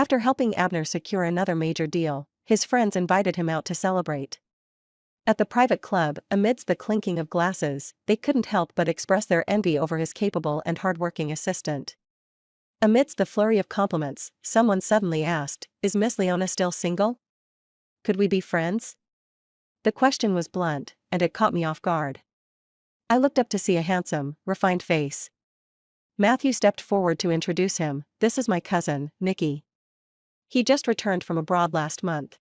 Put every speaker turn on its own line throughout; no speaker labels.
After helping Abner secure another major deal, his friends invited him out to celebrate. At the private club, amidst the clinking of glasses, they couldn't help but express their envy over his capable and hardworking assistant. Amidst the flurry of compliments, someone suddenly asked, "Is Miss Leona still single? Could we be friends?" The question was blunt, and it caught me off guard. I looked up to see a handsome, refined face. Matthew stepped forward to introduce him. "This is my cousin, Nicky. He just returned from abroad last month."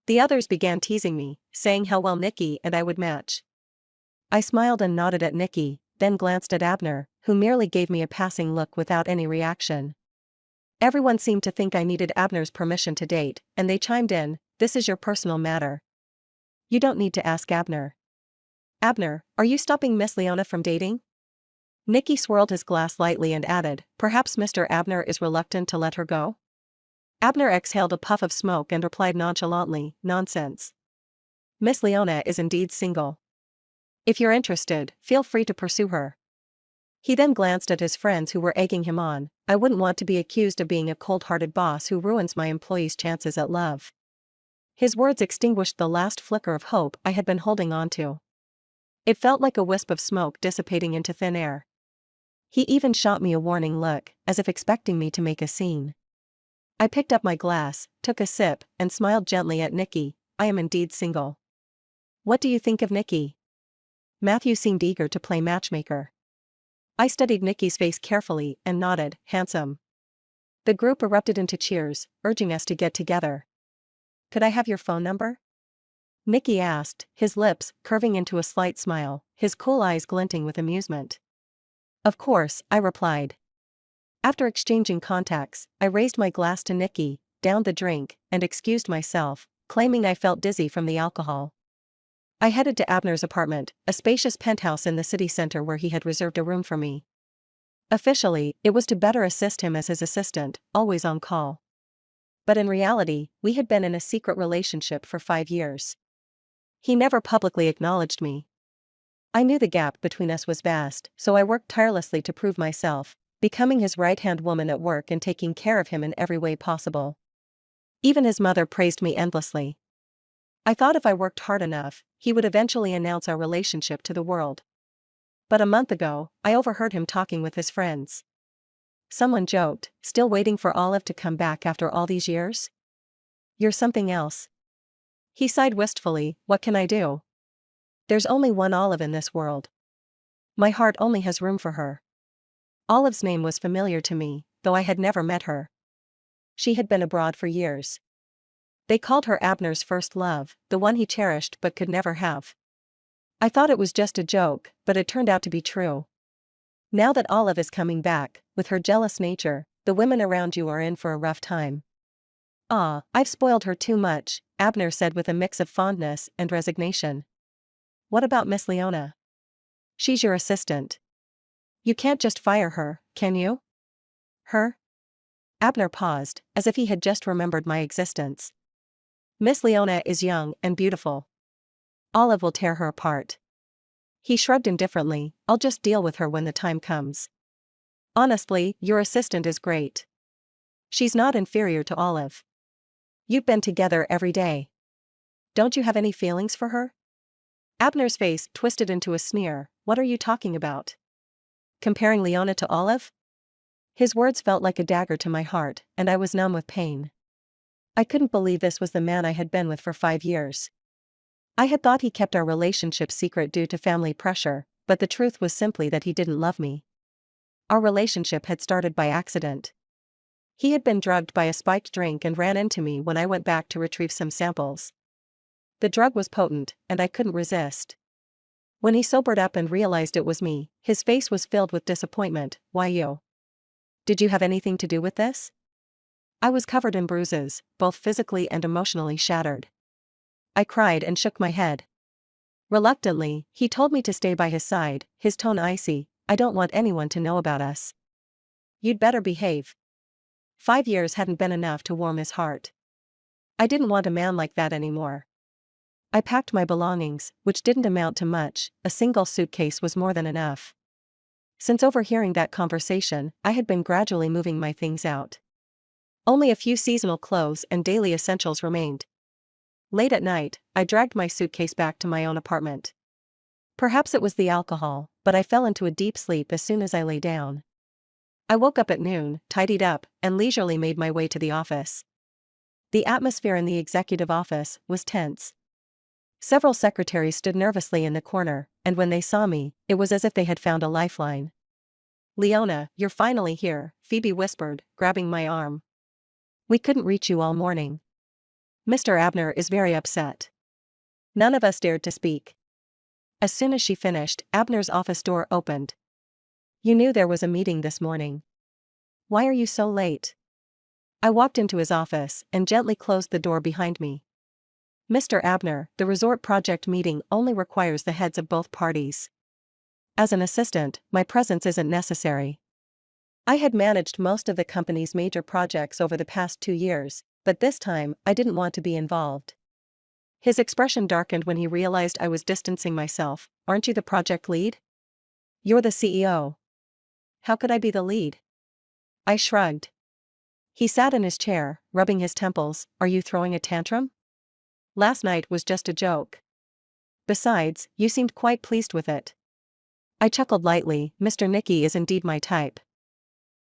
The others began teasing me, saying how well Nicky and I would match. I smiled and nodded at Nicky, then glanced at Abner, who merely gave me a passing look without any reaction. Everyone seemed to think I needed Abner's permission to date, and they chimed in, "This is your personal matter. You don't need to ask Abner." "Abner, are you stopping Miss Leona from dating?" Nicky swirled his glass lightly and added, "Perhaps Mr. Abner is reluctant to let her go?" Abner exhaled a puff of smoke and replied nonchalantly, "Nonsense. Miss Leona is indeed single. If you're interested, feel free to pursue her." He then glanced at his friends who were egging him on. I wouldn't want to be accused of being a cold-hearted boss who ruins my employees' chances at love. His words extinguished the last flicker of hope I had been holding on to. It felt like a wisp of smoke dissipating into thin air. He even shot me a warning look, as if expecting me to make a scene. I picked up my glass, took a sip, and smiled gently at Nicky. "I am indeed single. What do you think of Nicky?" Matthew seemed eager to play matchmaker. I studied Nicky's face carefully and nodded, "Handsome." The group erupted into cheers, urging us to get together. "Could I have your phone number?" Nicky asked, his lips curving into a slight smile, his cool eyes glinting with amusement. "Of course," I replied. After exchanging contacts, I raised my glass to Nicky, downed the drink, and excused myself, claiming I felt dizzy from the alcohol. I headed to Abner's apartment, a spacious penthouse in the city center where he had reserved a room for me. Officially, it was to better assist him as his assistant, always on call. But in reality, we had been in a secret relationship for 5 years. He never publicly acknowledged me. I knew the gap between us was vast, so I worked tirelessly to prove myself, becoming his right-hand woman at work and taking care of him in every way possible. Even his mother praised me endlessly. I thought if I worked hard enough, he would eventually announce our relationship to the world. But a month ago, I overheard him talking with his friends. Someone joked, "Still waiting for Olive to come back after all these years? You're something else." He sighed wistfully, "What can I do? There's only one Olive in this world. My heart only has room for her." Olive's name was familiar to me, though I had never met her. She had been abroad for years. They called her Abner's first love, the one he cherished but could never have. I thought it was just a joke, but it turned out to be true. Now that Olive is coming back, with her jealous nature, the women around you are in for a rough time. "Ah, I've spoiled her too much," Abner said with a mix of fondness and resignation. "What about Miss Leona? She's your assistant. You can't just fire her, can you?" "Her?" Abner paused, as if he had just remembered my existence. "Miss Leona is young and beautiful. Olive will tear her apart." He shrugged indifferently, "I'll just deal with her when the time comes. Honestly, your assistant is great. She's not inferior to Olive. You've been together every day. Don't you have any feelings for her?" Abner's face twisted into a sneer. "What are you talking about? Comparing Leona to Olive?" His words felt like a dagger to my heart, and I was numb with pain. I couldn't believe this was the man I had been with for 5 years. I had thought he kept our relationship secret due to family pressure, but the truth was simply that he didn't love me. Our relationship had started by accident. He had been drugged by a spiked drink and ran into me when I went back to retrieve some samples. The drug was potent, and I couldn't resist. When he sobered up and realized it was me, his face was filled with disappointment. "Why you? Did you have anything to do with this?" I was covered in bruises, both physically and emotionally shattered. I cried and shook my head. Reluctantly, he told me to stay by his side, his tone icy. "I don't want anyone to know about us. You'd better behave." 5 years hadn't been enough to warm his heart. I didn't want a man like that anymore. I packed my belongings, which didn't amount to much. A single suitcase was more than enough. Since overhearing that conversation, I had been gradually moving my things out. Only a few seasonal clothes and daily essentials remained. Late at night, I dragged my suitcase back to my own apartment. Perhaps it was the alcohol, but I fell into a deep sleep as soon as I lay down. I woke up at noon, tidied up, and leisurely made my way to the office. The atmosphere in the executive office was tense. Several secretaries stood nervously in the corner, and when they saw me, it was as if they had found a lifeline. "Leona, you're finally here," Phoebe whispered, grabbing my arm. "We couldn't reach you all morning. Mr. Abner is very upset." None of us dared to speak. As soon as she finished, Abner's office door opened. "You knew there was a meeting this morning. Why are you so late?" I walked into his office and gently closed the door behind me. "Mr. Abner, the resort project meeting only requires the heads of both parties. As an assistant, my presence isn't necessary." I had managed most of the company's major projects over the past 2 years, but this time I didn't want to be involved. His expression darkened when he realized I was distancing myself. "Aren't you the project lead? You're the CEO. How could I be the lead?" I shrugged. He sat in his chair, rubbing his temples. "Are you throwing a tantrum? Last night was just a joke. Besides, you seemed quite pleased with it." I chuckled lightly. "Mr. Nicky is indeed my type."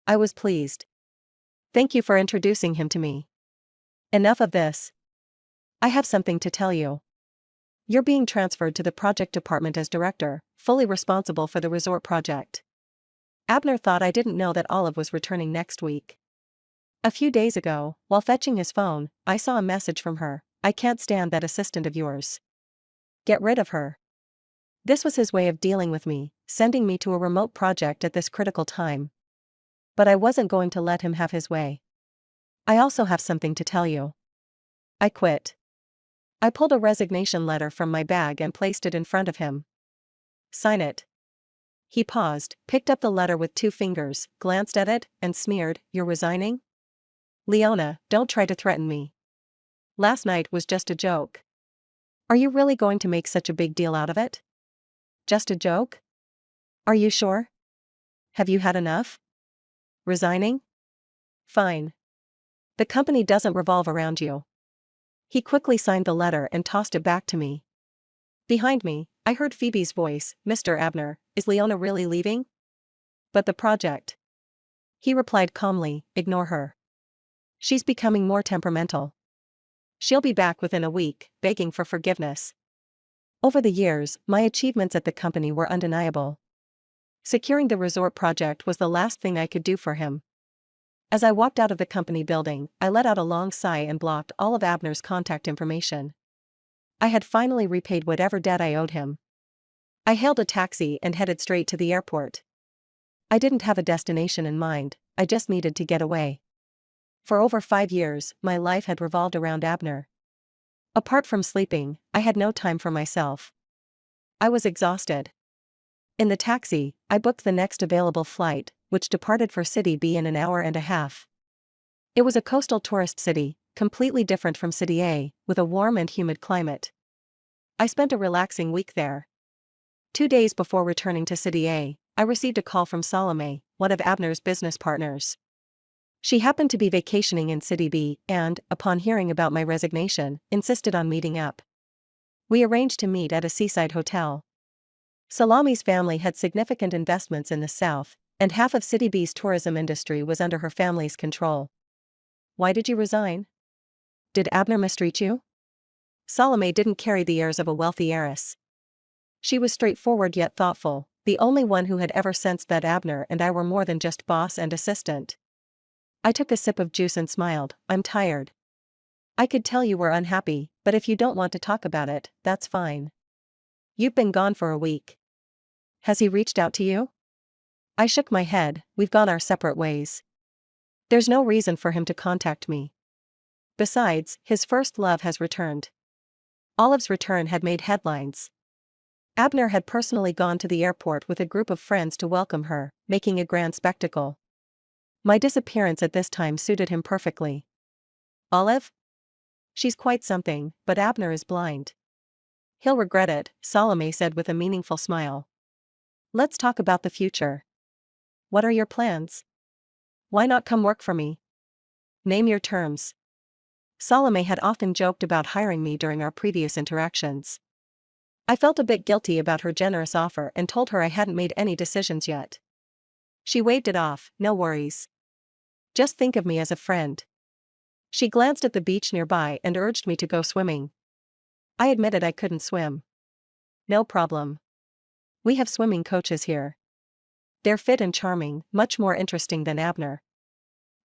I was pleased. "Thank you for introducing him to me. Enough of this. I have something to tell you. You're being transferred to the project department as director, fully responsible for the resort project." Abner thought I didn't know that Olive was returning next week. A few days ago, while fetching his phone, I saw a message from her. "I can't stand that assistant of yours. Get rid of her." This was his way of dealing with me, sending me to a remote project at this critical time. But I wasn't going to let him have his way. "I also have something to tell you. I quit." I pulled a resignation letter from my bag and placed it in front of him. "Sign it." He paused, picked up the letter with 2 fingers, glanced at it, and sneered, "You're resigning? Leona, don't try to threaten me. Last night was just a joke." "Are you really going to make such a big deal out of it? Just a joke? Are you sure? Have you had enough? Resigning? Fine. The company doesn't revolve around you." He quickly signed the letter and tossed it back to me. Behind me, I heard Phoebe's voice. "Mr. Abner, is Leona really leaving?" "But the project." He replied calmly, "Ignore her. She's becoming more temperamental. She'll be back within a week, begging for forgiveness." Over the years, my achievements at the company were undeniable. Securing the resort project was the last thing I could do for him. As I walked out of the company building, I let out a long sigh and blocked all of Abner's contact information. I had finally repaid whatever debt I owed him. I hailed a taxi and headed straight to the airport. I didn't have a destination in mind, I just needed to get away. For over 5 years, my life had revolved around Abner. Apart from sleeping, I had no time for myself. I was exhausted. In the taxi, I booked the next available flight, which departed for City B in an hour and a half. It was a coastal tourist city, completely different from City A, with a warm and humid climate. I spent a relaxing week there. 2 days before returning to City A, I received a call from Salome, one of Abner's business partners. She happened to be vacationing in City B and, upon hearing about my resignation, insisted on meeting up. We arranged to meet at a seaside hotel. Salome's family had significant investments in the south, and half of City B's tourism industry was under her family's control. "Why did you resign? Did Abner mistreat you?" Salome didn't carry the airs of a wealthy heiress. She was straightforward yet thoughtful, the only one who had ever sensed that Abner and I were more than just boss and assistant. I took a sip of juice and smiled. "I'm tired. I could tell you were unhappy, but if you don't want to talk about it, that's fine. You've been gone for a week. Has he reached out to you?" I shook my head. "We've gone our separate ways. There's no reason for him to contact me. Besides, his first love has returned." Olive's return had made headlines. Abner had personally gone to the airport with a group of friends to welcome her, making a grand spectacle. My disappearance at this time suited him perfectly. "Olive? She's quite something, but Abner is blind. He'll regret it," Salome said with a meaningful smile. "Let's talk about the future. What are your plans? Why not come work for me?" Name your terms. Salome had often joked about hiring me during our previous interactions. I felt a bit guilty about her generous offer and told her I hadn't made any decisions yet. She waved it off, no worries. Just think of me as a friend. She glanced at the beach nearby and urged me to go swimming. I admitted I couldn't swim. No problem. We have swimming coaches here. They're fit and charming, much more interesting than Abner.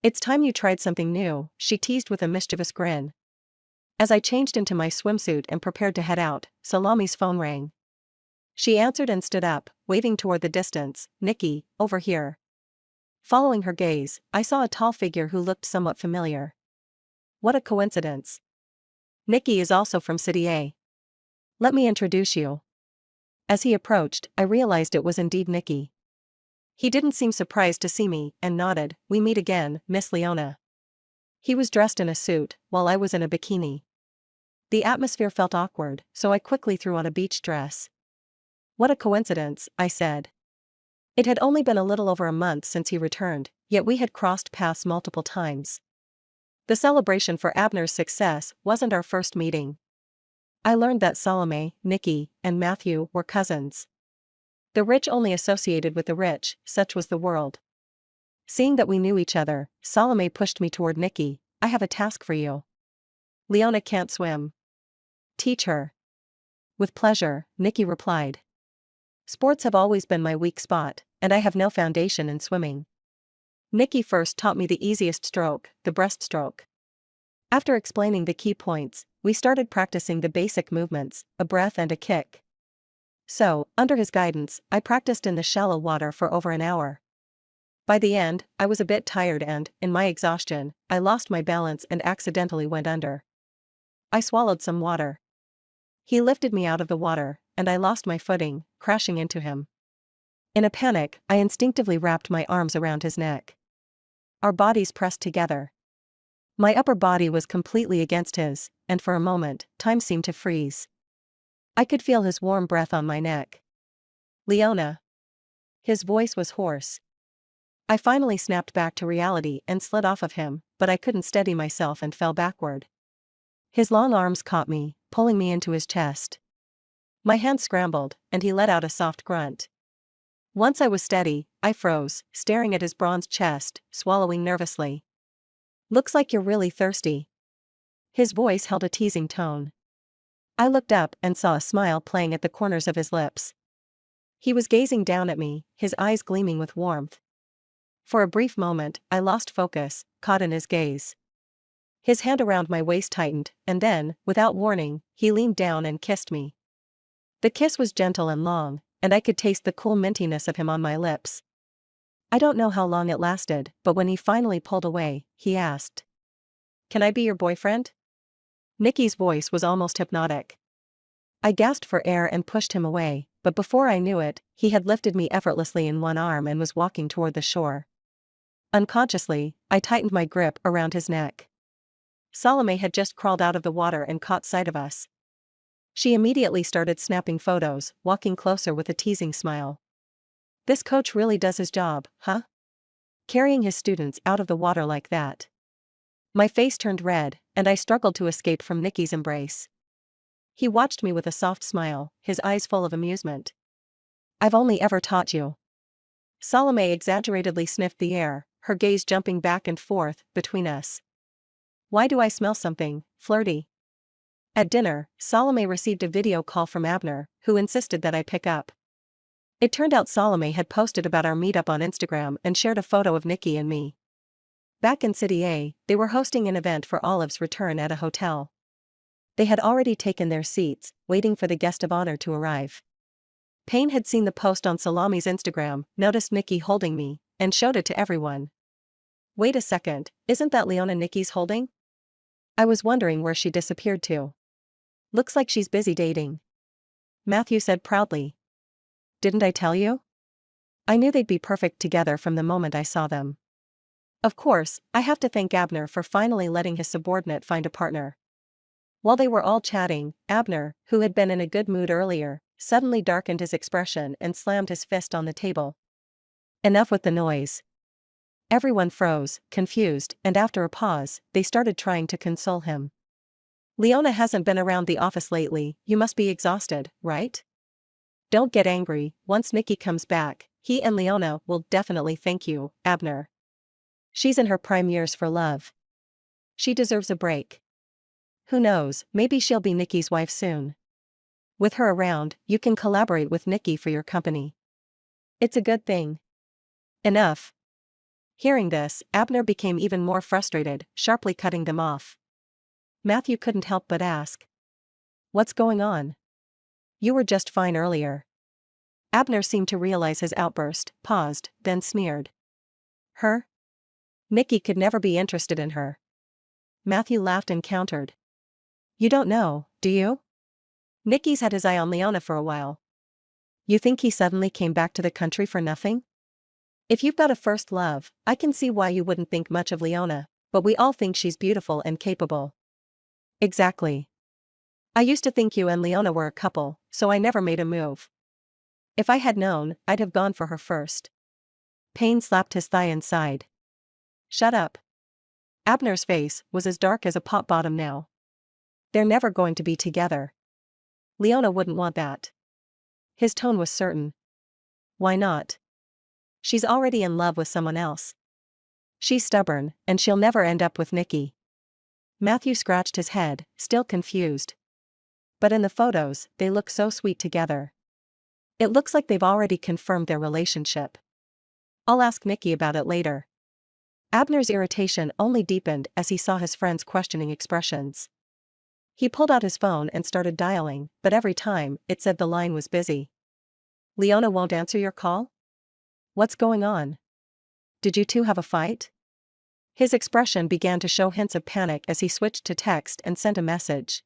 It's time you tried something new, she teased with a mischievous grin. As I changed into my swimsuit and prepared to head out, Salome's phone rang. She answered and stood up, waving toward the distance. Nikki, over here. Following her gaze, I saw a tall figure who looked somewhat familiar. What a coincidence. Nikki is also from City A. Let me introduce you. As he approached, I realized it was indeed Nikki. He didn't seem surprised to see me, and nodded. We meet again, Miss Leona. He was dressed in a suit, while I was in a bikini. The atmosphere felt awkward, so I quickly threw on a beach dress. What a coincidence, I said. It had only been a little over a month since he returned, yet we had crossed paths multiple times. The celebration for Abner's success wasn't our first meeting. I learned that Salome, Nikki, and Matthew were cousins. The rich only associated with the rich, such was the world. Seeing that we knew each other, Salome pushed me toward Nikki. I have a task for you. Leona can't swim. Teach her. With pleasure, Nikki replied. Sports have always been my weak spot, and I have no foundation in swimming. Nikki first taught me the easiest stroke, the breaststroke. After explaining the key points, we started practicing the basic movements, a breath and a kick. So, under his guidance, I practiced in the shallow water for over an hour. By the end, I was a bit tired and, in my exhaustion, I lost my balance and accidentally went under. I swallowed some water. He lifted me out of the water, and I lost my footing, crashing into him. In a panic, I instinctively wrapped my arms around his neck. Our bodies pressed together. My upper body was completely against his, and for a moment, time seemed to freeze. I could feel his warm breath on my neck. Leona. His voice was hoarse. I finally snapped back to reality and slid off of him, but I couldn't steady myself and fell backward. His long arms caught me, pulling me into his chest. My hands scrambled, and he let out a soft grunt. Once I was steady, I froze, staring at his bronzed chest, swallowing nervously. Looks like you're really thirsty. His voice held a teasing tone. I looked up and saw a smile playing at the corners of his lips. He was gazing down at me, his eyes gleaming with warmth. For a brief moment, I lost focus, caught in his gaze. His hand around my waist tightened, and then, without warning, he leaned down and kissed me. The kiss was gentle and long, and I could taste the cool mintiness of him on my lips. I don't know how long it lasted, but when he finally pulled away, he asked, "Can I be your boyfriend?" Nikki's voice was almost hypnotic. I gasped for air and pushed him away, but before I knew it, he had lifted me effortlessly in one arm and was walking toward the shore. Unconsciously, I tightened my grip around his neck. Salome had just crawled out of the water and caught sight of us. She immediately started snapping photos, walking closer with a teasing smile. This coach really does his job, huh? Carrying his students out of the water like that. My face turned red, and I struggled to escape from Nikki's embrace. He watched me with a soft smile, his eyes full of amusement. I've only ever taught you. Salome exaggeratedly sniffed the air, her gaze jumping back and forth between us. Why do I smell something flirty? At dinner, Salome received a video call from Abner, who insisted that I pick up. It turned out Salome had posted about our meetup on Instagram and shared a photo of Nikki and me. Back in City A, they were hosting an event for Olive's return at a hotel. They had already taken their seats, waiting for the guest of honor to arrive. Payne had seen the post on Salome's Instagram, noticed Nikki holding me, and showed it to everyone. Wait a second, isn't that Leona Nikki's holding? I was wondering where she disappeared to. Looks like she's busy dating. Matthew said proudly. Didn't I tell you? I knew they'd be perfect together from the moment I saw them. Of course, I have to thank Abner for finally letting his subordinate find a partner. While they were all chatting, Abner, who had been in a good mood earlier, suddenly darkened his expression and slammed his fist on the table. Enough with the noise. Everyone froze, confused, and after a pause, they started trying to console him. Leona hasn't been around the office lately, you must be exhausted, right? Don't get angry, once Nikki comes back, he and Leona will definitely thank you, Abner. She's in her prime years for love. She deserves a break. Who knows, maybe she'll be Nikki's wife soon. With her around, you can collaborate with Nikki for your company. It's a good thing. Enough. Hearing this, Abner became even more frustrated, sharply cutting them off. Matthew couldn't help but ask. What's going on? You were just fine earlier. Abner seemed to realize his outburst, paused, then sneered. Her? Nikki could never be interested in her. Matthew laughed and countered. You don't know, do you? Nikki's had his eye on Leona for a while. You think he suddenly came back to the country for nothing? If you've got a first love, I can see why you wouldn't think much of Leona, but we all think she's beautiful and capable. Exactly. I used to think you and Leona were a couple, so I never made a move. If I had known, I'd have gone for her first. Pain slapped his thigh and sighed. Shut up. Abner's face was as dark as a pot bottom now. They're never going to be together. Leona wouldn't want that. His tone was certain. Why not? She's already in love with someone else. She's stubborn, and she'll never end up with Nikki. Matthew scratched his head, still confused. But in the photos, they look so sweet together. It looks like they've already confirmed their relationship. I'll ask Nikki about it later. Abner's irritation only deepened as he saw his friend's questioning expressions. He pulled out his phone and started dialing, but every time, it said the line was busy. Leona won't answer your call? What's going on? Did you two have a fight? His expression began to show hints of panic as he switched to text and sent a message.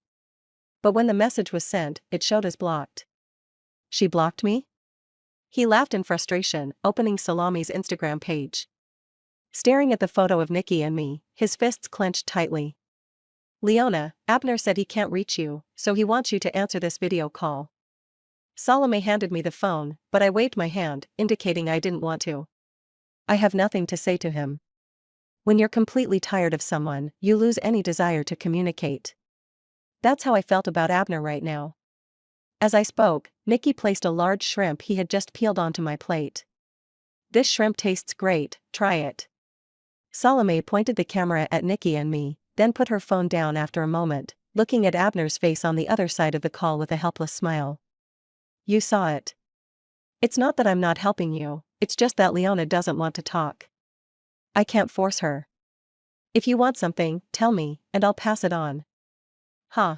But when the message was sent, it showed as blocked. She blocked me? He laughed in frustration, opening Salami's Instagram page. Staring at the photo of Nikki and me, his fists clenched tightly. Leona, Abner said he can't reach you, so he wants you to answer this video call. Salome handed me the phone, but I waved my hand, indicating I didn't want to. I have nothing to say to him. When you're completely tired of someone, you lose any desire to communicate. That's how I felt about Abner right now. As I spoke, Nikki placed a large shrimp he had just peeled onto my plate. This shrimp tastes great, try it. Salome pointed the camera at Nikki and me, then put her phone down after a moment, looking at Abner's face on the other side of the call with a helpless smile. You saw it. It's not that I'm not helping you, it's just that Leona doesn't want to talk. I can't force her. If you want something, tell me, and I'll pass it on. Huh.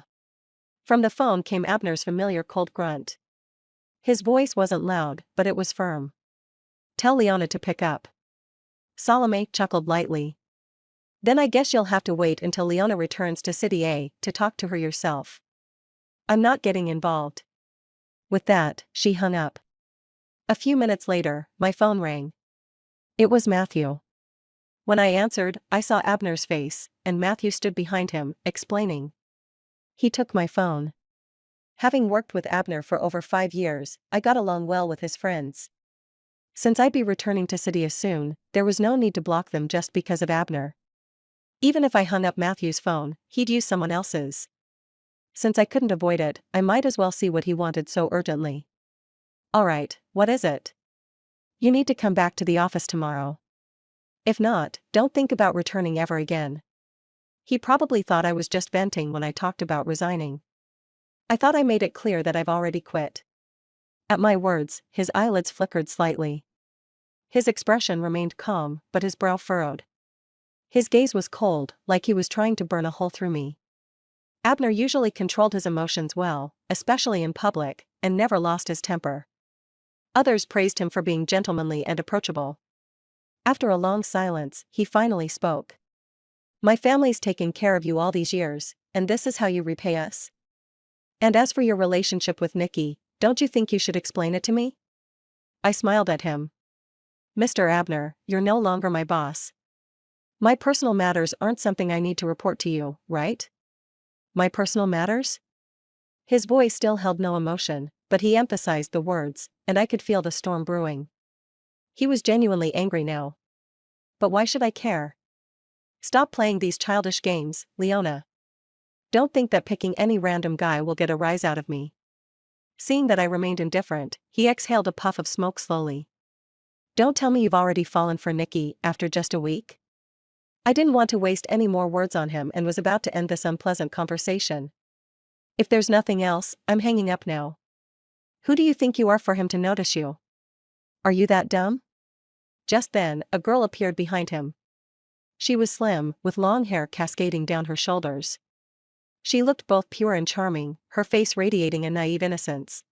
From the phone came Abner's familiar cold grunt. His voice wasn't loud, but it was firm. Tell Leona to pick up. Salome chuckled lightly. Then I guess you'll have to wait until Leona returns to City A to talk to her yourself. I'm not getting involved. With that, she hung up. A few minutes later, my phone rang. It was Matthew. When I answered, I saw Abner's face, and Matthew stood behind him, explaining. He took my phone. Having worked with Abner for over 5 years, I got along well with his friends. Since I'd be returning to City soon, there was no need to block them just because of Abner. Even if I hung up Matthew's phone, he'd use someone else's. Since I couldn't avoid it, I might as well see what he wanted so urgently. Alright, what is it? You need to come back to the office tomorrow. If not, don't think about returning ever again. He probably thought I was just venting when I talked about resigning. I thought I made it clear that I've already quit. At my words, his eyelids flickered slightly. His expression remained calm, but his brow furrowed. His gaze was cold, like he was trying to burn a hole through me. Abner usually controlled his emotions well, especially in public, and never lost his temper. Others praised him for being gentlemanly and approachable. After a long silence, he finally spoke. My family's taken care of you all these years, and this is how you repay us? And as for your relationship with Nikki, don't you think you should explain it to me? I smiled at him. Mr. Abner, you're no longer my boss. My personal matters aren't something I need to report to you, right? My personal matters? His voice still held no emotion, but he emphasized the words, and I could feel the storm brewing. He was genuinely angry now. But why should I care? Stop playing these childish games, Leona. Don't think that picking any random guy will get a rise out of me. Seeing that I remained indifferent, he exhaled a puff of smoke slowly. Don't tell me you've already fallen for Nikki after just a week? I didn't want to waste any more words on him and was about to end this unpleasant conversation. If there's nothing else, I'm hanging up now. Who do you think you are for him to notice you? Are you that dumb? Just then, a girl appeared behind him. She was slim, with long hair cascading down her shoulders. She looked both pure and charming, her face radiating a naive innocence.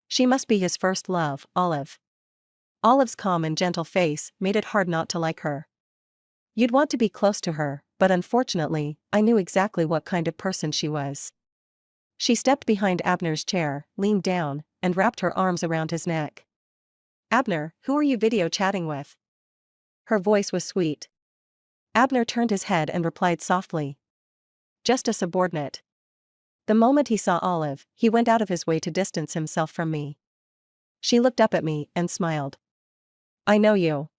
She must be his first love, Olive. Olive's calm and gentle face made it hard not to like her. You'd want to be close to her, but unfortunately, I knew exactly what kind of person she was. She stepped behind Abner's chair, leaned down, and wrapped her arms around his neck. Abner, who are you video chatting with? Her voice was sweet. Abner turned his head and replied softly. Just a subordinate. The moment he saw Olive, he went out of his way to distance himself from me. She looked up at me and smiled. I know you.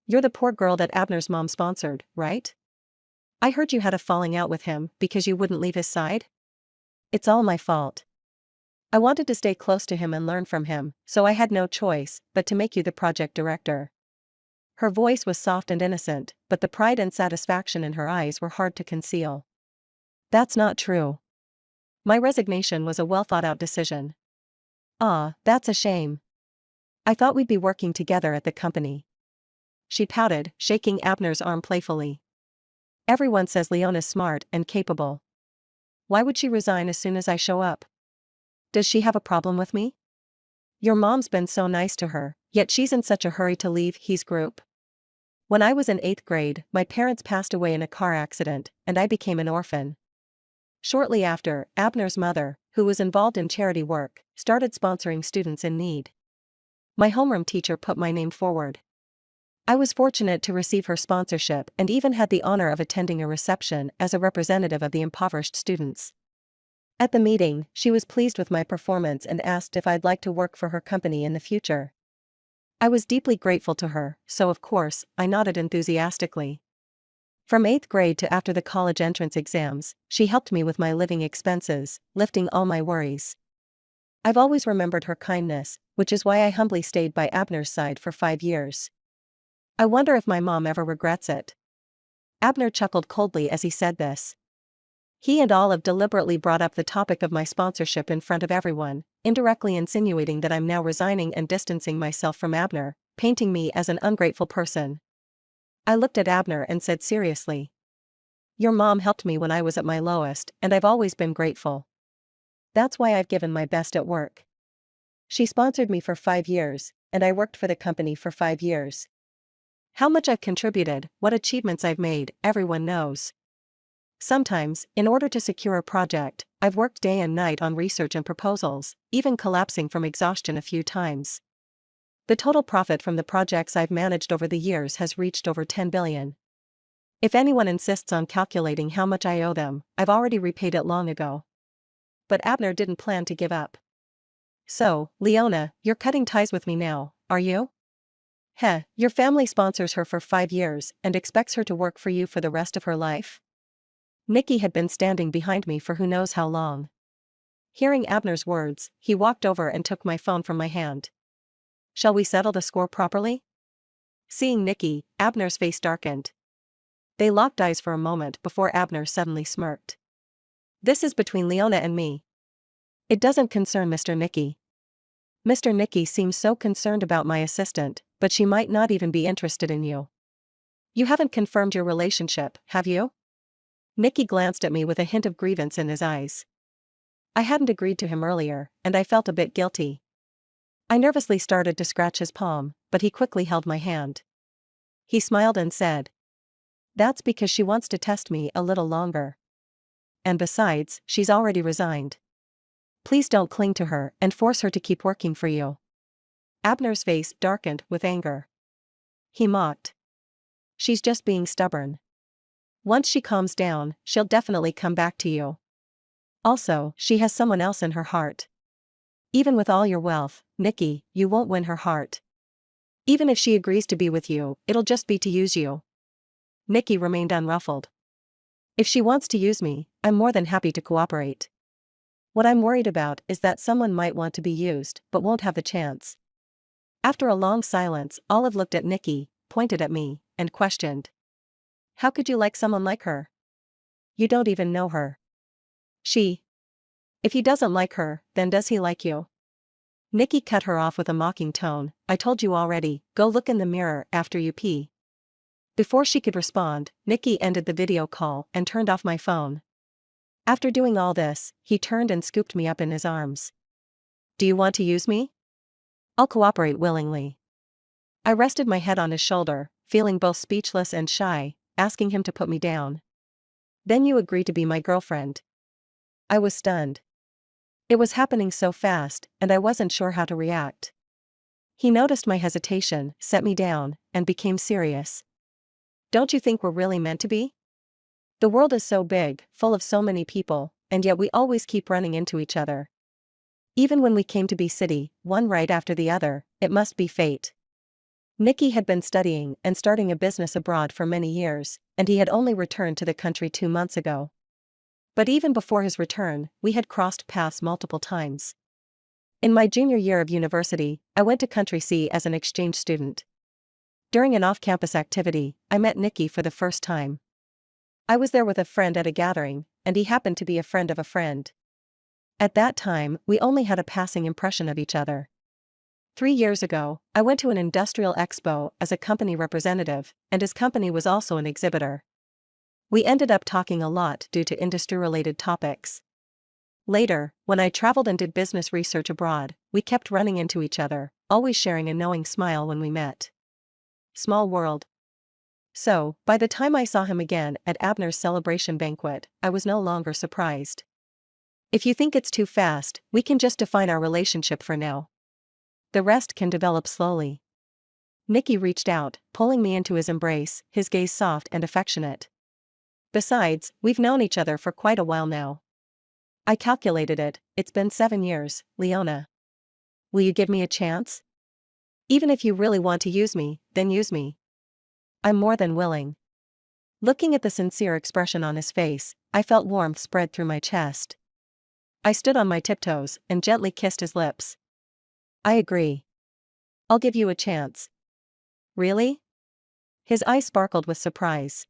You're the poor girl that Abner's mom sponsored, right? I heard you had a falling out with him because you wouldn't leave his side? It's all my fault. I wanted to stay close to him and learn from him, so I had no choice but to make you the project director. Her voice was soft and innocent, but the pride and satisfaction in her eyes were hard to conceal. That's not true. My resignation was a well-thought-out decision. Ah, that's a shame. I thought we'd be working together at the company. She pouted, shaking Abner's arm playfully. Everyone says Leona's smart and capable. Why would she resign as soon as I show up? Does she have a problem with me? Your mom's been so nice to her, yet she's in such a hurry to leave his group. When I was in 8th grade, my parents passed away in a car accident, and I became an orphan. Shortly after, Abner's mother, who was involved in charity work, started sponsoring students in need. My homeroom teacher put my name forward. I was fortunate to receive her sponsorship and even had the honor of attending a reception as a representative of the impoverished students. At the meeting, she was pleased with my performance and asked if I'd like to work for her company in the future. I was deeply grateful to her, so of course, I nodded enthusiastically. From 8th grade to after the college entrance exams, she helped me with my living expenses, lifting all my worries. I've always remembered her kindness, which is why I humbly stayed by Abner's side for 5 years. I wonder if my mom ever regrets it. Abner chuckled coldly as he said this. He and Olive deliberately brought up the topic of my sponsorship in front of everyone, indirectly insinuating that I'm now resigning and distancing myself from Abner, painting me as an ungrateful person. I looked at Abner and said seriously. Your mom helped me when I was at my lowest, and I've always been grateful. That's why I've given my best at work. She sponsored me for 5 years, and I worked for the company for 5 years. How much I've contributed, what achievements I've made, everyone knows. Sometimes, in order to secure a project, I've worked day and night on research and proposals, even collapsing from exhaustion a few times. The total profit from the projects I've managed over the years has reached over 10 billion. If anyone insists on calculating how much I owe them, I've already repaid it long ago. But Abner didn't plan to give up. So, Leona, you're cutting ties with me now, are you? Heh, your family sponsors her for 5 years and expects her to work for you for the rest of her life? Nikki had been standing behind me for who knows how long. Hearing Abner's words, he walked over and took my phone from my hand. Shall we settle the score properly? Seeing Nikki, Abner's face darkened. They locked eyes for a moment before Abner suddenly smirked. This is between Leona and me. It doesn't concern Mr. Nicky. Mr. Nicky seems so concerned about my assistant, but she might not even be interested in you. You haven't confirmed your relationship, have you? Nicky glanced at me with a hint of grievance in his eyes. I hadn't agreed to him earlier, and I felt a bit guilty. I nervously started to scratch his palm, but he quickly held my hand. He smiled and said, That's because she wants to test me a little longer. And besides, she's already resigned. Please don't cling to her and force her to keep working for you. Abner's face darkened with anger. He mocked. She's just being stubborn. Once she calms down, she'll definitely come back to you. Also, she has someone else in her heart. Even with all your wealth, Nicky, you won't win her heart. Even if she agrees to be with you, it'll just be to use you. Nikki remained unruffled. If she wants to use me, I'm more than happy to cooperate. What I'm worried about is that someone might want to be used but won't have the chance. After a long silence, Olive looked at Nikki, pointed at me, and questioned. How could you like someone like her? You don't even know her. If he doesn't like her, then does he like you? Nikki cut her off with a mocking tone. I told you already, go look in the mirror after you pee. Before she could respond, Nikki ended the video call and turned off my phone. After doing all this, he turned and scooped me up in his arms. Do you want to use me? I'll cooperate willingly. I rested my head on his shoulder, feeling both speechless and shy, asking him to put me down. Then you agree to be my girlfriend. I was stunned. It was happening so fast, and I wasn't sure how to react. He noticed my hesitation, set me down, and became serious. Don't you think we're really meant to be? The world is so big, full of so many people, and yet we always keep running into each other. Even when we came to be city, one right after the other, it must be fate. Nikki had been studying and starting a business abroad for many years, and he had only returned to the country 2 months ago. But even before his return, we had crossed paths multiple times. In my junior year of university, I went to Country C as an exchange student. During an off-campus activity, I met Nikki for the first time. I was there with a friend at a gathering, and he happened to be a friend of a friend. At that time, we only had a passing impression of each other. 3 years ago, I went to an industrial expo as a company representative, and his company was also an exhibitor. We ended up talking a lot due to industry-related topics. Later, when I traveled and did business research abroad, we kept running into each other, always sharing a knowing smile when we met. Small world. So, by the time I saw him again at Abner's celebration banquet, I was no longer surprised. If you think it's too fast, we can just define our relationship for now. The rest can develop slowly. Nikki reached out, pulling me into his embrace, his gaze soft and affectionate. Besides, we've known each other for quite a while now. I calculated it, it's been 7 years, Leona. Will you give me a chance? Even if you really want to use me, then use me. I'm more than willing. Looking at the sincere expression on his face, I felt warmth spread through my chest. I stood on my tiptoes and gently kissed his lips. I agree. I'll give you a chance. Really? His eyes sparkled with surprise.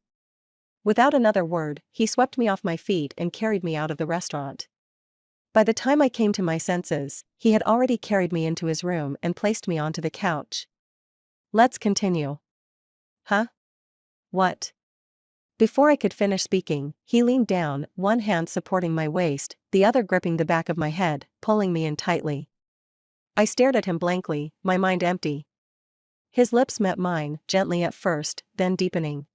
Without another word, he swept me off my feet and carried me out of the restaurant. By the time I came to my senses, he had already carried me into his room and placed me onto the couch. Let's continue. Huh? What? Before I could finish speaking, he leaned down, one hand supporting my waist, the other gripping the back of my head, pulling me in tightly. I stared at him blankly, my mind empty. His lips met mine, gently at first, then deepening.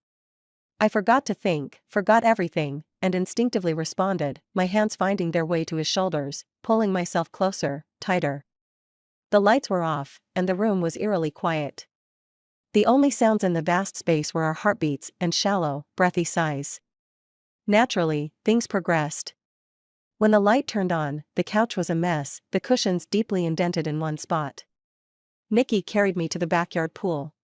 I forgot to think, forgot everything, and instinctively responded, my hands finding their way to his shoulders, pulling myself closer, tighter. The lights were off, and the room was eerily quiet. The only sounds in the vast space were our heartbeats and shallow, breathy sighs. Naturally, things progressed. When the light turned on, the couch was a mess, the cushions deeply indented in one spot. Nikki carried me to the backyard pool.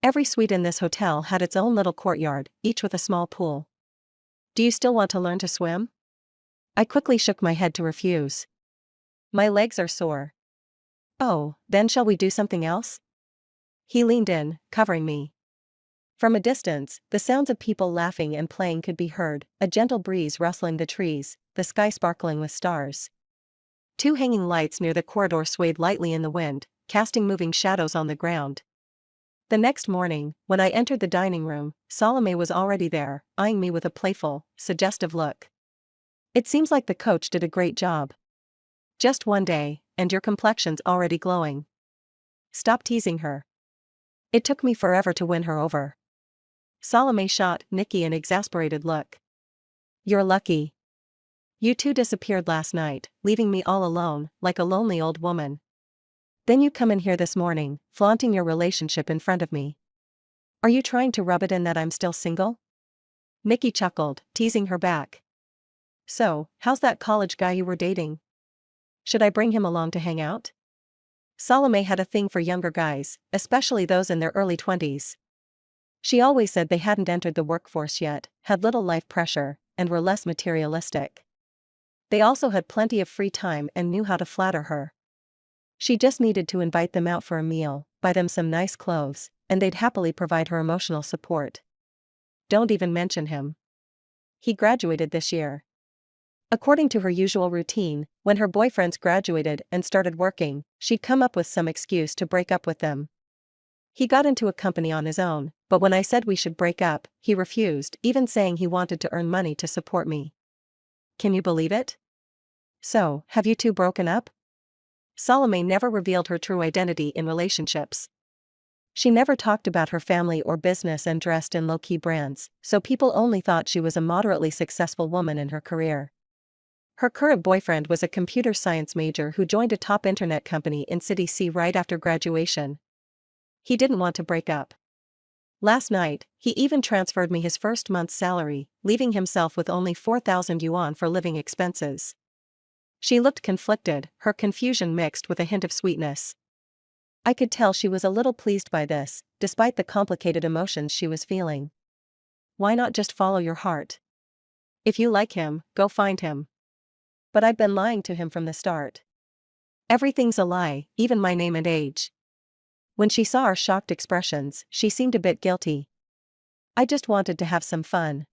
Every suite in this hotel had its own little courtyard, each with a small pool. Do you still want to learn to swim? I quickly shook my head to refuse. My legs are sore. Oh, then shall we do something else? He leaned in, covering me. From a distance, the sounds of people laughing and playing could be heard, a gentle breeze rustling the trees, the sky sparkling with stars. 2 hanging lights near the corridor swayed lightly in the wind, casting moving shadows on the ground. The next morning, when I entered the dining room, Salome was already there, eyeing me with a playful, suggestive look. It seems like the coach did a great job. Just one day, and your complexion's already glowing. Stop teasing her. It took me forever to win her over. Salome shot Nikki an exasperated look. You're lucky. You two disappeared last night, leaving me all alone, like a lonely old woman. Then you come in here this morning, flaunting your relationship in front of me. Are you trying to rub it in that I'm still single? Nikki chuckled, teasing her back. So, how's that college guy you were dating? Should I bring him along to hang out? Salome had a thing for younger guys, especially those in their early 20s. She always said they hadn't entered the workforce yet, had little life pressure, and were less materialistic. They also had plenty of free time and knew how to flatter her. She just needed to invite them out for a meal, buy them some nice clothes, and they'd happily provide her emotional support. Don't even mention him. He graduated this year. According to her usual routine, when her boyfriends graduated and started working, she'd come up with some excuse to break up with them. He got into a company on his own, but when I said we should break up, he refused, even saying he wanted to earn money to support me. Can you believe it? So, have you two broken up? Salome never revealed her true identity in relationships. She never talked about her family or business and dressed in low-key brands, so people only thought she was a moderately successful woman in her career. Her current boyfriend was a computer science major who joined a top internet company in City C right after graduation. He didn't want to break up. Last night, he even transferred me his first month's salary, leaving himself with only 4,000 yuan for living expenses. She looked conflicted, her confusion mixed with a hint of sweetness. I could tell she was a little pleased by this, despite the complicated emotions she was feeling. Why not just follow your heart? If you like him, go find him. But I've been lying to him from the start. Everything's a lie, even my name and age. When she saw our shocked expressions, she seemed a bit guilty. I just wanted to have some fun.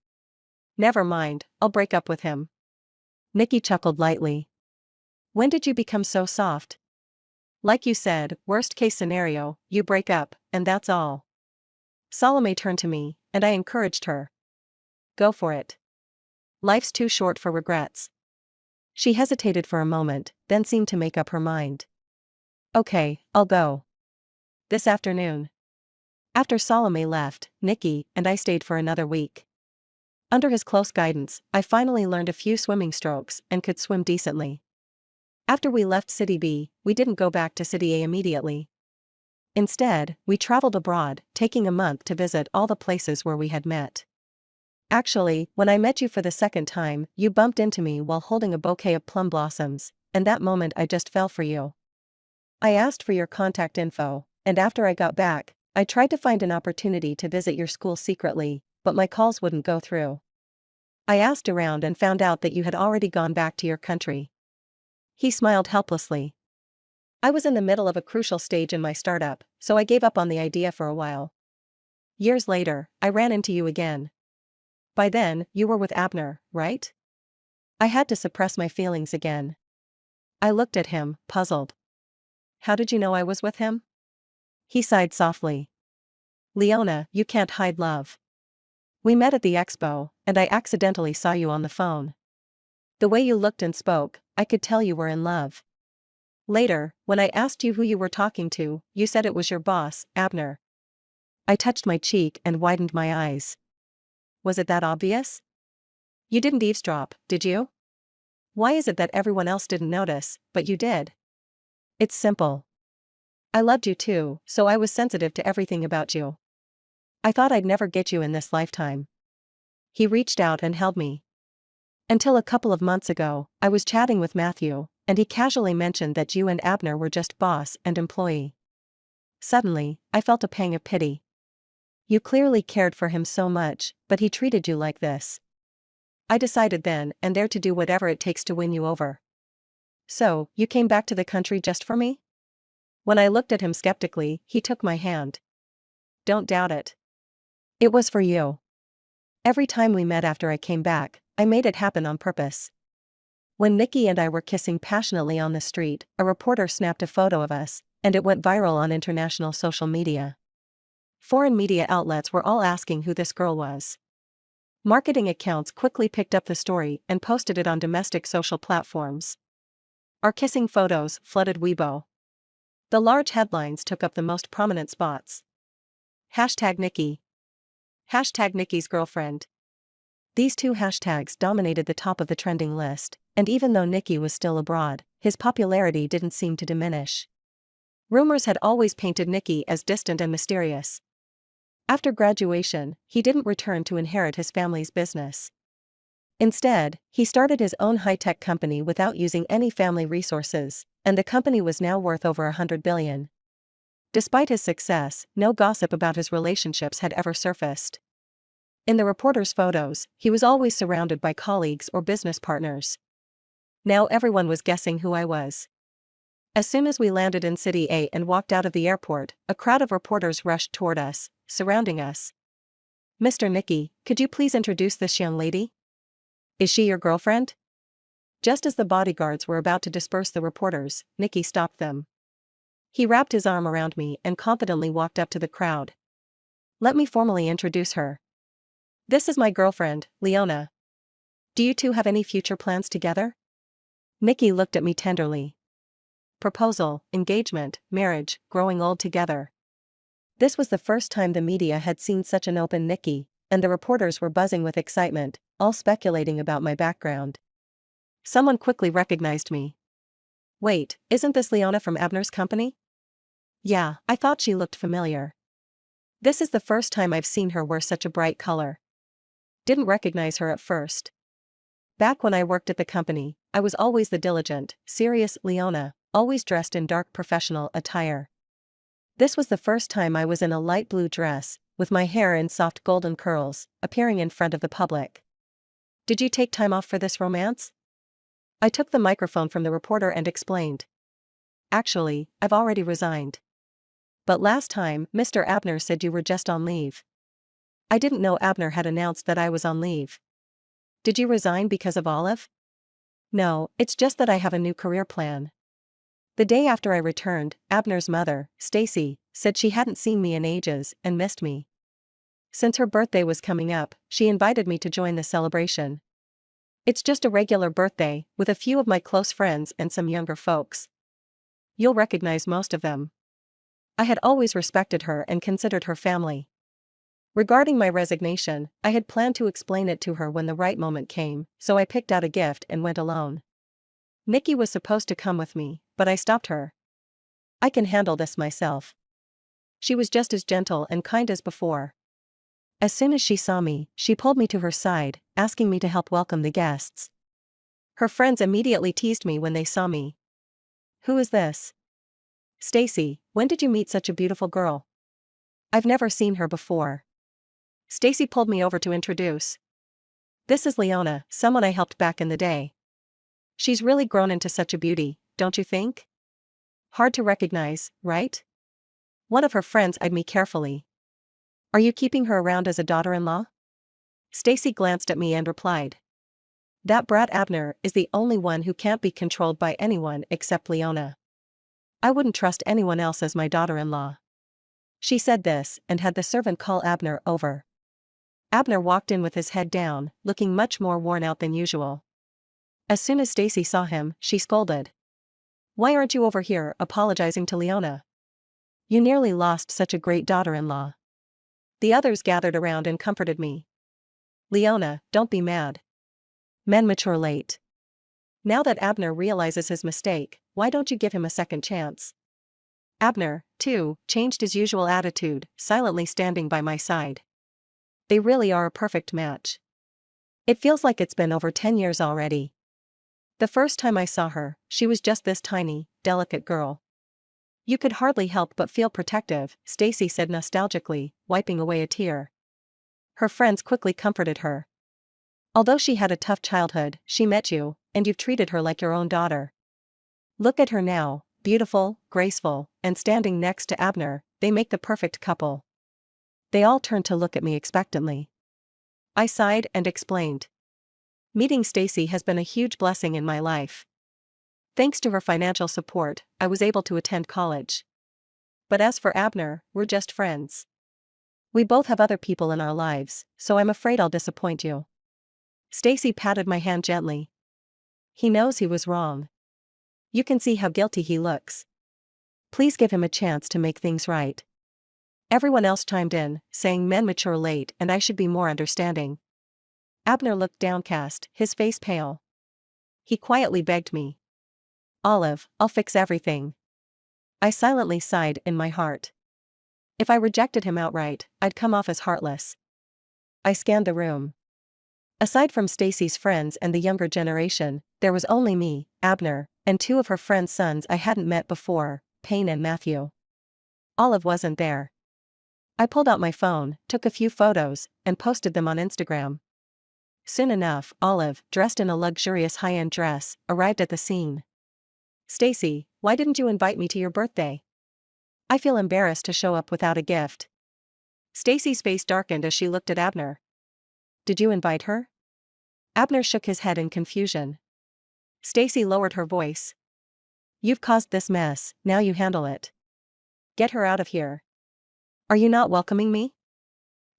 Never mind, I'll break up with him. Nikki chuckled lightly. When did you become so soft? Like you said, worst case scenario, you break up, and that's all. Salome turned to me, and I encouraged her. Go for it. Life's too short for regrets. She hesitated for a moment, then seemed to make up her mind. Okay, I'll go. This afternoon. After Salome left, Nikki and I stayed for another week. Under his close guidance, I finally learned a few swimming strokes and could swim decently. After we left City B, we didn't go back to City A immediately. Instead, we traveled abroad, taking a month to visit all the places where we had met. Actually, when I met you for the second time, you bumped into me while holding a bouquet of plum blossoms, and that moment I just fell for you. I asked for your contact info, and after I got back, I tried to find an opportunity to visit your school secretly, but my calls wouldn't go through. I asked around and found out that you had already gone back to your country. He smiled helplessly. I was in the middle of a crucial stage in my startup, so I gave up on the idea for a while. Years later, I ran into you again. By then, you were with Abner, right? I had to suppress my feelings again. I looked at him, puzzled. How did you know I was with him? He sighed softly. Leona, you can't hide love. We met at the expo, and I accidentally saw you on the phone. The way you looked and spoke, I could tell you were in love. Later, when I asked you who you were talking to, you said it was your boss, Abner. I touched my cheek and widened my eyes. Was it that obvious? You didn't eavesdrop, did you? Why is it that everyone else didn't notice, but you did? It's simple. I loved you too, so I was sensitive to everything about you. I thought I'd never get you in this lifetime. He reached out and held me. Until a couple of months ago, I was chatting with Matthew, and he casually mentioned that you and Abner were just boss and employee. Suddenly, I felt a pang of pity. You clearly cared for him so much, but he treated you like this. I decided then and there to do whatever it takes to win you over. So, you came back to the country just for me? When I looked at him skeptically, he took my hand. Don't doubt it. It was for you. Every time we met after I came back, I made it happen on purpose. When Nikki and I were kissing passionately on the street, a reporter snapped a photo of us, and it went viral on international social media. Foreign media outlets were all asking who this girl was. Marketing accounts quickly picked up the story and posted it on domestic social platforms. Our kissing photos flooded Weibo. The large headlines took up the most prominent spots. #Nikki. #Nikki's girlfriend. These two hashtags dominated the top of the trending list, and even though Nikki was still abroad, his popularity didn't seem to diminish. Rumors had always painted Nikki as distant and mysterious. After graduation, he didn't return to inherit his family's business. Instead, he started his own high-tech company without using any family resources, and the company was now worth over 100 billion. Despite his success, no gossip about his relationships had ever surfaced. In the reporter's photos, he was always surrounded by colleagues or business partners. Now everyone was guessing who I was. As soon as we landed in City A and walked out of the airport, a crowd of reporters rushed toward us, surrounding us. "Mr. Nicky, could you please introduce this young lady? Is she your girlfriend?" Just as the bodyguards were about to disperse the reporters, Nicky stopped them. He wrapped his arm around me and confidently walked up to the crowd. "Let me formally introduce her. This is my girlfriend, Leona. Do you two have any future plans together?" Nicky looked at me tenderly. Proposal, engagement, marriage, growing old together. This was the first time the media had seen such an open Nicky, and the reporters were buzzing with excitement, all speculating about my background. Someone quickly recognized me. "Wait, isn't this Leona from Abner's company?" "Yeah, I thought she looked familiar. This is the first time I've seen her wear such a bright color. Didn't recognize her at first. Back when I worked at the company, I was always the diligent, serious Leona, always dressed in dark professional attire. This was the first time I was in a light blue dress, with my hair in soft golden curls, appearing in front of the public. Did you take time off for this romance?" I took the microphone from the reporter and explained. "Actually, I've already resigned. But last time, Mr. Abner said you were just on leave." I didn't know Abner had announced that I was on leave. "Did you resign because of Olive?" "No, it's just that I have a new career plan." The day after I returned, Abner's mother, Stacy, said she hadn't seen me in ages and missed me. Since her birthday was coming up, she invited me to join the celebration. It's just a regular birthday, with a few of my close friends and some younger folks. You'll recognize most of them. I had always respected her and considered her family. Regarding my resignation, I had planned to explain it to her when the right moment came, so I picked out a gift and went alone. Nicky was supposed to come with me, but I stopped her. "I can handle this myself." She was just as gentle and kind as before. As soon as she saw me, she pulled me to her side, asking me to help welcome the guests. Her friends immediately teased me when they saw me. "Who is this?" "Stacy, when did you meet such a beautiful girl?" "I've never seen her before." Stacy pulled me over to introduce. "This is Leona, someone I helped back in the day. She's really grown into such a beauty, don't you think? Hard to recognize, right?" One of her friends eyed me carefully. "Are you keeping her around as a daughter-in-law?" Stacy glanced at me and replied. "That brat Abner is the only one who can't be controlled by anyone except Leona. I wouldn't trust anyone else as my daughter-in-law." She said this and had the servant call Abner over. Abner walked in with his head down, looking much more worn out than usual. As soon as Stacy saw him, she scolded. "Why aren't you over here apologizing to Leona? You nearly lost such a great daughter-in-law." The others gathered around and comforted me. "Leona, don't be mad. Men mature late. Now that Abner realizes his mistake, why don't you give him a second chance?" Abner, too, changed his usual attitude, silently standing by my side. They really are a perfect match. It feels like it's been over 10 years already. The first time I saw her, she was just this tiny, delicate girl. "You could hardly help but feel protective," Stacy said nostalgically, wiping away a tear. Her friends quickly comforted her. "Although she had a tough childhood, she met you, and you've treated her like your own daughter. Look at her now, beautiful, graceful, and standing next to Abner, they make the perfect couple." They all turned to look at me expectantly. I sighed and explained. Meeting Stacy has been a huge blessing in my life. Thanks to her financial support, I was able to attend college. But as for Abner, we're just friends. We both have other people in our lives, so I'm afraid I'll disappoint you." Stacy patted my hand gently. "He knows he was wrong. You can see how guilty he looks. Please give him a chance to make things right." Everyone else chimed in, saying men mature late and I should be more understanding. Abner looked downcast, his face pale. He quietly begged me. "Olive, I'll fix everything." I silently sighed in my heart. If I rejected him outright, I'd come off as heartless. I scanned the room. Aside from Stacy's friends and the younger generation, there was only me, Abner, and two of her friends' sons I hadn't met before, Payne and Matthew. Olive wasn't there. I pulled out my phone, took a few photos, and posted them on Instagram. Soon enough, Olive, dressed in a luxurious high-end dress, arrived at the scene. "Stacy, why didn't you invite me to your birthday? I feel embarrassed to show up without a gift." Stacy's face darkened as she looked at Abner. "Did you invite her?" Abner shook his head in confusion. Stacy lowered her voice. "You've caused this mess, now you handle it. Get her out of here. Are you not welcoming me?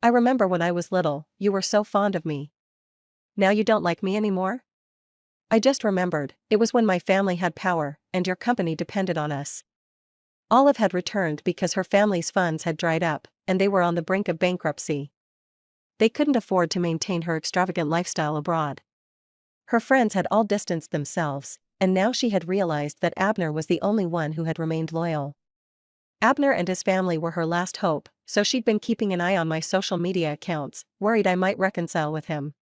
I remember when I was little, you were so fond of me. Now you don't like me anymore? I just remembered, it was when my family had power, and your company depended on us." Olive had returned because her family's funds had dried up, and they were on the brink of bankruptcy. They couldn't afford to maintain her extravagant lifestyle abroad. Her friends had all distanced themselves, and now she had realized that Abner was the only one who had remained loyal. Abner and his family were her last hope, so she'd been keeping an eye on my social media accounts, worried I might reconcile with him.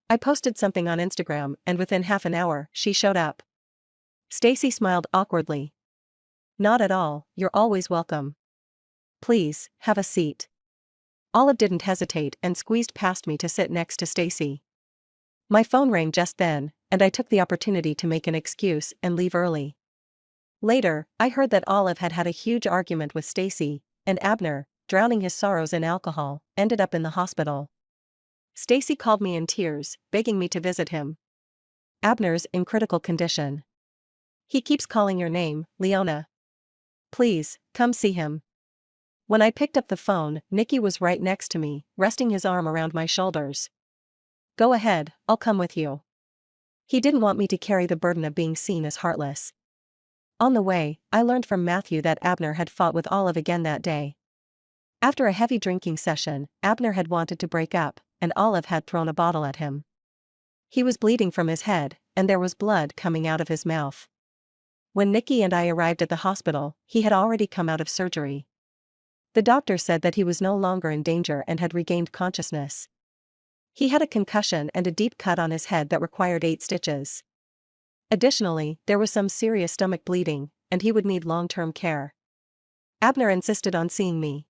I posted something on Instagram, and within half an hour, she showed up. Stacy smiled awkwardly. "Not at all, you're always welcome. Please, have a seat." Olive didn't hesitate and squeezed past me to sit next to Stacy. My phone rang just then, and I took the opportunity to make an excuse and leave early. Later, I heard that Olive had had a huge argument with Stacy, and Abner, drowning his sorrows in alcohol, ended up in the hospital. Stacy called me in tears, begging me to visit him. "Abner's in critical condition. He keeps calling your name, Leona. Please, come see him." When I picked up the phone, Nicky was right next to me, resting his arm around my shoulders. "Go ahead, I'll come with you." He didn't want me to carry the burden of being seen as heartless. On the way, I learned from Matthew that Abner had fought with Olive again that day. After a heavy drinking session, Abner had wanted to break up, and Olive had thrown a bottle at him. He was bleeding from his head, and there was blood coming out of his mouth. When Nicky and I arrived at the hospital, he had already come out of surgery. The doctor said that he was no longer in danger and had regained consciousness. He had a concussion and a deep cut on his head that required 8 stitches. Additionally, there was some serious stomach bleeding, and he would need long-term care. Abner insisted on seeing me.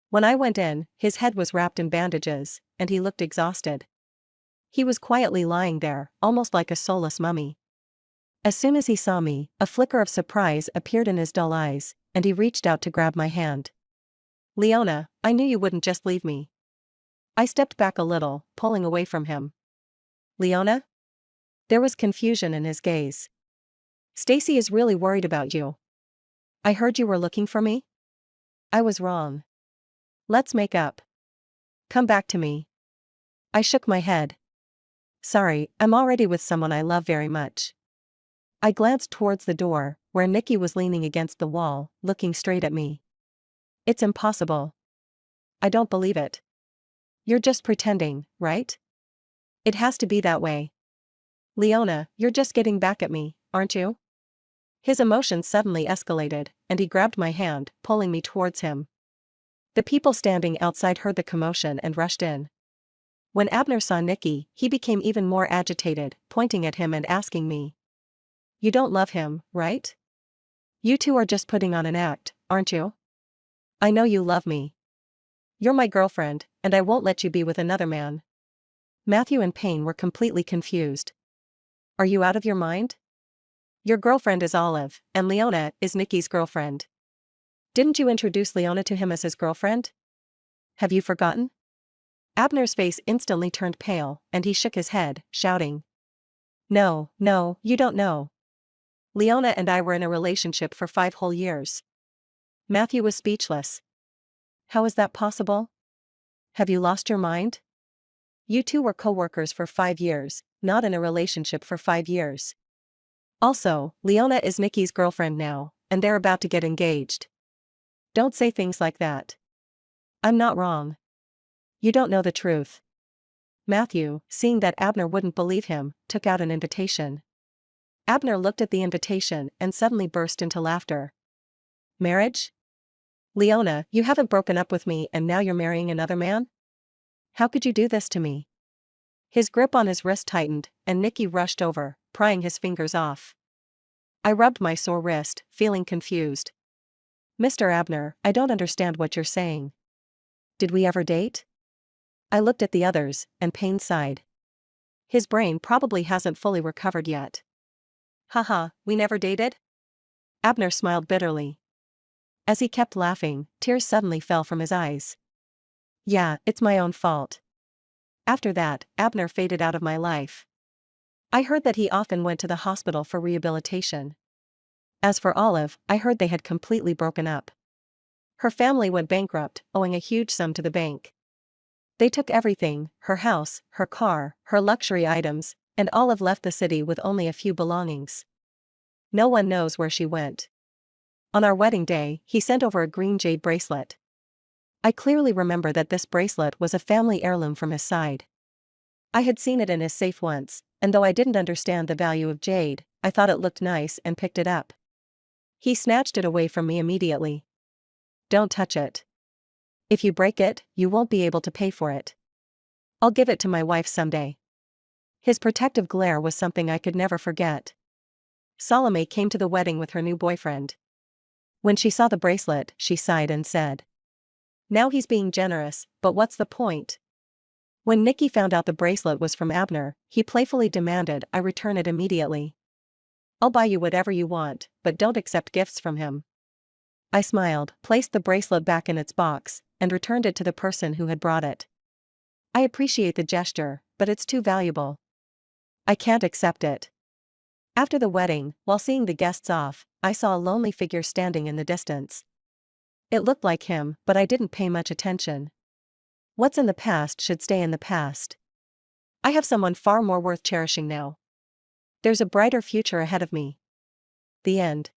When I went in, his head was wrapped in bandages, and he looked exhausted. He was quietly lying there, almost like a soulless mummy. As soon as he saw me, a flicker of surprise appeared in his dull eyes, and he reached out to grab my hand. "Leona, I knew you wouldn't just leave me." I stepped back a little, pulling away from him. "Leona?" There was confusion in his gaze. "Stacy is really worried about you. I heard you were looking for me?" "I was wrong. Let's make up. Come back to me." I shook my head. "Sorry, I'm already with someone I love very much." I glanced towards the door, where Nicky was leaning against the wall, looking straight at me. "It's impossible. I don't believe it. You're just pretending, right? It has to be that way. Leona, you're just getting back at me, aren't you?" His emotions suddenly escalated, and he grabbed my hand, pulling me towards him. The people standing outside heard the commotion and rushed in. When Abner saw Nicky, he became even more agitated, pointing at him and asking me, "You don't love him, right? You two are just putting on an act, aren't you? I know you love me. You're my girlfriend, and I won't let you be with another man." Matthew and Payne were completely confused. "Are you out of your mind? Your girlfriend is Olive, and Leona is Nicky's girlfriend. Didn't you introduce Leona to him as his girlfriend? Have you forgotten?" Abner's face instantly turned pale, and he shook his head, shouting, "No, no, you don't know. Leona and I were in a relationship for 5 whole years." Matthew was speechless. "How is that possible? Have you lost your mind? You two were co-workers for 5 years, not in a relationship for 5 years. Also, Leona is Nicky's girlfriend now, and they're about to get engaged. Don't say things like that. I'm not wrong. You don't know the truth." Matthew, seeing that Abner wouldn't believe him, took out an invitation. Abner looked at the invitation and suddenly burst into laughter. "Marriage? Leona, you haven't broken up with me and now you're marrying another man? How could you do this to me?" His grip on his wrist tightened, and Nicky rushed over, prying his fingers off. I rubbed my sore wrist, feeling confused. Mr. Abner, I don't understand what you're saying. Did we ever date? I looked at the others, and Payne sighed. His brain probably hasn't fully recovered yet. Haha, we never dated? Abner smiled bitterly. As he kept laughing, tears suddenly fell from his eyes. Yeah, it's my own fault. After that, Abner faded out of my life. I heard that he often went to the hospital for rehabilitation. As for Olive, I heard they had completely broken up. Her family went bankrupt, owing a huge sum to the bank. They took everything, her house, her car, her luxury items, and Olive left the city with only a few belongings. No one knows where she went. On our wedding day, he sent over a green jade bracelet. I clearly remember that this bracelet was a family heirloom from his side. I had seen it in his safe once, and though I didn't understand the value of jade, I thought it looked nice and picked it up. He snatched it away from me immediately. Don't touch it. If you break it, you won't be able to pay for it. I'll give it to my wife someday. His protective glare was something I could never forget. Salome came to the wedding with her new boyfriend. When she saw the bracelet, she sighed and said, "Now he's being generous, but what's the point?" When Nicky found out the bracelet was from Abner, he playfully demanded I return it immediately. "I'll buy you whatever you want, but don't accept gifts from him." I smiled, placed the bracelet back in its box, and returned it to the person who had brought it. "I appreciate the gesture, but it's too valuable. I can't accept it." After the wedding, while seeing the guests off, I saw a lonely figure standing in the distance. It looked like him, but I didn't pay much attention. What's in the past should stay in the past. I have someone far more worth cherishing now. There's a brighter future ahead of me. The end.